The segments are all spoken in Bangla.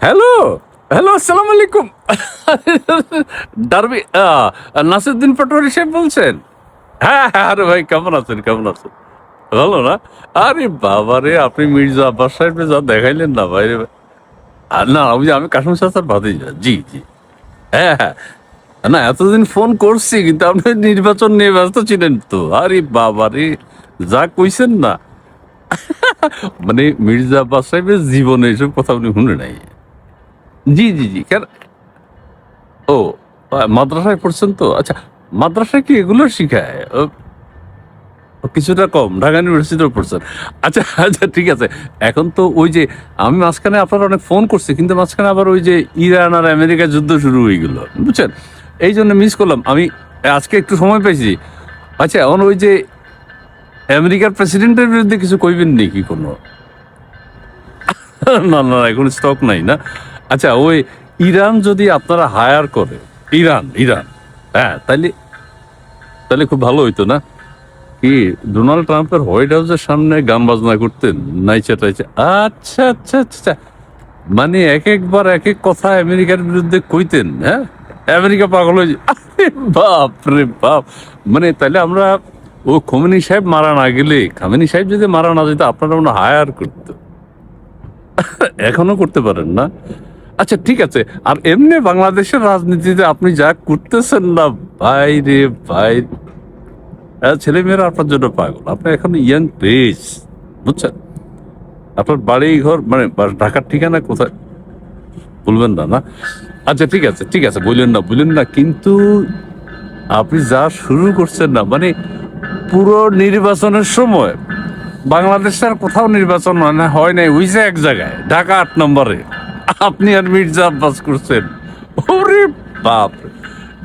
হ্যালো, হ্যালো, আসসালামু আলাইকুম। ডারবি নাসিরুদ্দিন পাটোয়ারি সাহেব বলছেন? হ্যাঁ, হ্যাঁ, আরে ভাই কেমন আছেন? কেমন আছেন? ভালো না? আরে বাবারে আপনি মির্জা আব্বাস সাহেবকে যা দেখাইলেন না ভাই রে ভাই। না ওই যে আমি কাশেম চাচার ভাতিজা। জি, জি। হ্যাঁ, হ্যাঁ। না এতদিন ফোন করছি কিন্তু আপনি নির্বাচন নিয়ে ব্যস্ত ছিলেন তো। আরে বাবারে যা কইছেন না। মানে মির্জা আব্বাস সাহেবের জীবনে এসব কথা উনি শুনে নাই। জি, জি, জি। কেন ও মাদ্রাসায় পড়ছেন তো? আচ্ছা, মাদ্রাসায় কি এগুলো শিখায়? কিছুটা কম। ঢাকা ইউনিভার্সিটিতেও পড়ছেন। আচ্ছা, আচ্ছা ঠিক আছে। এখন তো ওই যে আমি মাঝখানে আপনার অনেক ফোন করছি কিন্তু মাঝখানে আবার ওই যে ইরান আর আমেরিকা যুদ্ধ শুরু হয়ে গেল। বুঝছেন? এইজন্য মিস করলাম। আমি আজকে একটু সময় পাইছি। আচ্ছা এখন ওই যে আমেরিকার প্রেসিডেন্টের বিরুদ্ধে কিছু কইবেন নাকি কোনো? না, না, এখন স্টক নাই না? আচ্ছা ওই ইরান যদি আপনারা হায়ার করে ইরান, হ্যাঁ, তাইলে তাহলে খুব ভালো হইতো না? কি ডোনাল্ড ট্রাম্পের হোয়াইট হাউসের সামনে গান বাজনা করতেন নাইচা টাইচা? আচ্ছা, আচ্ছা, আচ্ছা। মানে এক একবার এক এক কথা আমেরিকার বিরুদ্ধে কইতেন, হ্যাঁ? আমেরিকা পাগল হয়ে আরে বাপ রে বাপ। মানে তাহলে আমরা ও খমেনি সাহেব মারা না গেলে খামেনি সাহেব যদি মারা না যেত আপনারা মনে হায়ার করতো। এখনো করতে পারেন না? আচ্ছা ঠিক আছে। আর এমনি বাংলাদেশের রাজনীতিতে আপনি যা করতেছেন না ভাই রে ভাই, ছেলে মেয়েরা আপনার জন্য পাগল। আপনি এখন ইয়াং পেজ, বুঝছেন? আপনার বাড়ি ঘর মানে ঢাকার ঠিকানা কোথায় বলবেন না না? আচ্ছা ঠিক আছে, ঠিক আছে, বললেন না কিন্তু আপনি যা শুরু করছেন না মানে পুরো নির্বাচনের সময় বাংলাদেশের কোথাও নির্বাচন হয় নাই, ওই যে এক জায়গায় ঢাকা 8 নম্বরে আপনি আর মির্জা আব্বাস করছেন। ওরে বাপ রে।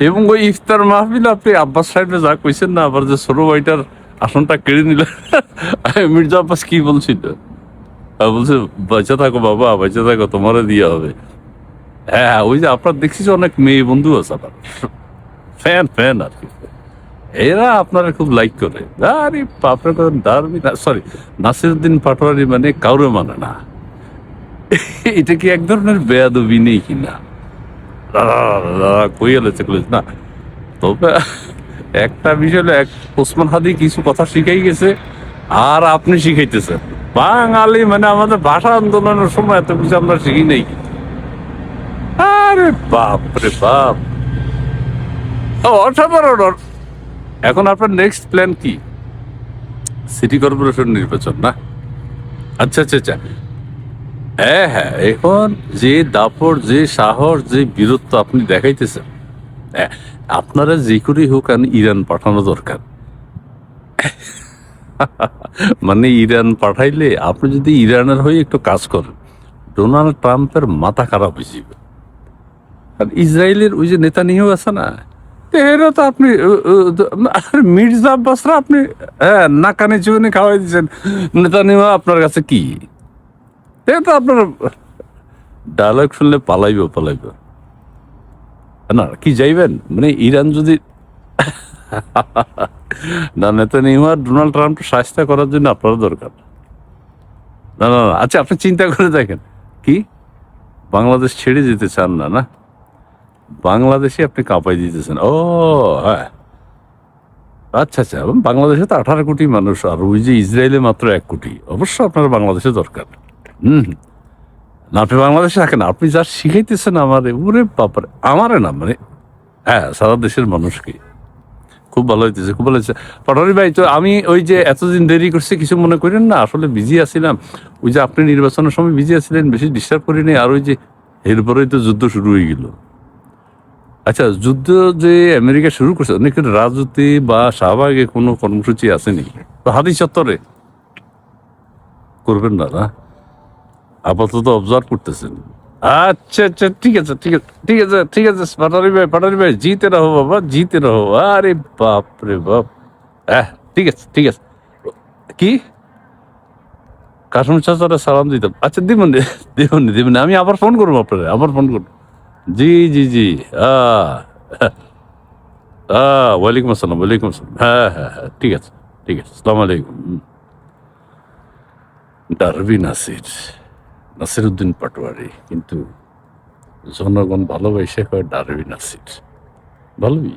এবং ওই ইফতার মাহফিল আপনি আব্বাস সাহেব যা কইছেন না আবার যে ছোট ভাইটার আসনটা কেড়ে নিলেন। মির্জা আব্বাস কি বলছিল? বলছে বাচ্চা থাকো বাবা, বাচ্চা থাকো, তোমারও দিয়ে হবে। হ্যাঁ, হ্যাঁ, ওই যে আপনার দেখছি যে অনেক মেয়ে বন্ধু আছে আপনার, ফ্যান ফ্যান আর কি, এরা আপনারা খুব লাইক করে। আরে আপনার কথা দারুণ, সরি, নাসিরুদ্দিন পাটোয়ারি মানে কাউরে মানে না। এটা কি এক ধরনের বেয়াদবি নেই কিনা? কইয়ালেছে না, তবে একটা বিষয় হলো, এক ওসমান হাদি কিছু কথা শিখাই গেছে আর আপনি শিখাইতেছেন। বাঙালি মানে আমাদের ভাষা আন্দোলনের সময় এত কিছু আমরা শিখি নাই। আরে বাপ রে বাপ। অসাধারণ। এখন আপনার নেক্সট প্ল্যান কি? সিটি কর্পোরেশন নির্বাচন না? আচ্ছা, আচ্ছা, আচ্ছা। হ্যাঁ, হ্যাঁ, এখন যে দাপট, যে সাহস, যে বীরত্ব আপনি দেখাইতেছেন, হ্যাঁ, আপনারা যে করেই হোক ইরান পাঠানো দরকার। মানে ইরান পাঠাইলে আপনি যদি ইরানের হয়ে একটু কাজ করেন, ডোনাল্ড ট্রাম্পের মাথা খারাপ হয়ে যাবে। আর ইসরায়েলের ওই যে নেতানিয়াহু আছে না, এরা তো আপনি আর মির্জা আব্বাসরা আপনি, হ্যাঁ, নাকানি চুনি খাওয়াই দিচ্ছেন। নেতানিয়াহু আপনার কাছে কি? এ তো আপনার ডায়লগ শুনলে পালাইব। না কি যাইবেন মানে ইরান যদি না, নেতানিয়াহু আর ডোনাল্ড ট্রাম্প সাহায্য করার জন্য আপনার দরকার। না, না, না, আচ্ছা আপনি চিন্তা করে দেখেন। কি বাংলাদেশ ছেড়ে যেতে চান না? না, বাংলাদেশে আপনি কাঁপাই দিতেছেন। ও হ্যাঁ, আচ্ছা, আচ্ছা। এবং বাংলাদেশে তো 18 কোটি মানুষ আর ওই যে ইসরায়েলে মাত্র 1 কোটি। অবশ্য আপনার বাংলাদেশে দরকার। হুম, না আপনি বাংলাদেশে থাকেন, আপনি যা শিখাইতেছেন আমারে, ওরে বাপারে, আমারে না মানে, হ্যাঁ, সারা দেশের মানুষকে। খুব ভালো হইতেছে, খুব ভালো হয়েছে। পাটোয়ারি ভাই, তো আমি ওই যে এতদিন দেরি করছি কিছু মনে করেন না, আসলে বিজি আছিলাম। ওই যে আপনি নির্বাচনের সময় বিজি আছিলেন, বেশি ডিস্টার্ব করিনি। আর ওই যে এরপরেই তো যুদ্ধ শুরু হয়ে গেল। আচ্ছা, যুদ্ধ যে আমেরিকা শুরু করছে অনেক রাজনীতি বা শাহবাগে কোনো কর্মসূচি আসেনি তো হাতি চত্বরে করবেন না না? আপাতত অবজার্ভ করতেছেন। আচ্ছা, আচ্ছা, ঠিক আছে, ঠিক আছে, ঠিক আছে, ঠিক আছে। পাটারি ভাই জিতে রহো বাবা, জিতে রহো। আরে বাপ রে বাপ। হ্যাঁ, ঠিক আছে, ঠিক আছে। কি কাশম চাচারা সালাম দিতাম? আচ্ছা দিবনি। আমি আবার ফোন করবো আপনারা, আবার ফোন করবো। জি, জি, জি। আহ ওয়ালাইকুম আসসালাম, ওয়ালাইকুম আসসালাম। হ্যাঁ, হ্যাঁ, হ্যাঁ, ঠিক আছে, ঠিক আছে। আসসালামু আলাইকুম। ডারবি নাসিরুদ্দিন পাটোয়ারি কিন্তু জনগণ ভালোবাসে কয় ডারউইন আসির, ভালোই।